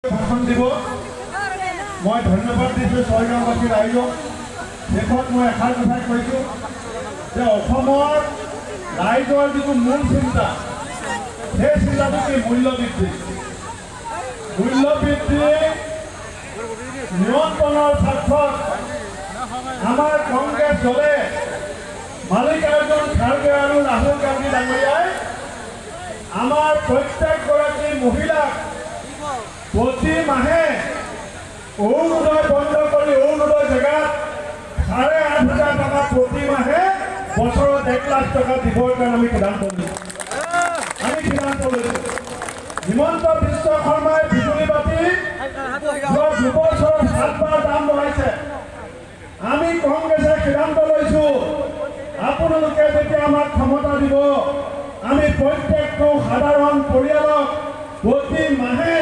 ভাষণ দিব মই ধন্যবাদ দিছোঁ ছয়গাঁওবাসী ৰাইজক। শেষত মই এষাৰ কথাই কৈছোঁ যে অসমৰ ৰাইজৰ যিটো মূল চিন্তা সেই চিন্তাটো কি মূল্যবৃদ্ধি নিয়ন্ত্ৰণৰ স্বাৰ্থত আমাৰ কংগ্ৰেছ দলে মাল্লিকাৰ্জুন খাৰ্গে আৰু ৰাহুল গান্ধী ডাঙৰীয়াই আমাৰ প্ৰত্যেকগৰাকী মহিলাক প্ৰতি মাহে অৰুণোদয় বন্ধ কৰি অৰুণোদয় জেগাত 8,500 টকা প্ৰতি মাহে বছৰত 1 লাখ টকা দিবৰ কাৰণে আমি সিদ্ধান্ত লৈছোঁ। হিমন্ত বিশ্ব শৰ্মাই বিজুলী বাতি 2 বছৰত 7বাৰ দাম বঢ়াইছে। আমি কংগ্ৰেছে সিদ্ধান্ত লৈছোঁ আপোনালোকে যেতিয়া আমাক ক্ষমতা দিব আমি প্ৰত্যেকটো সাধাৰণ পৰিয়ালক প্ৰতি মাহে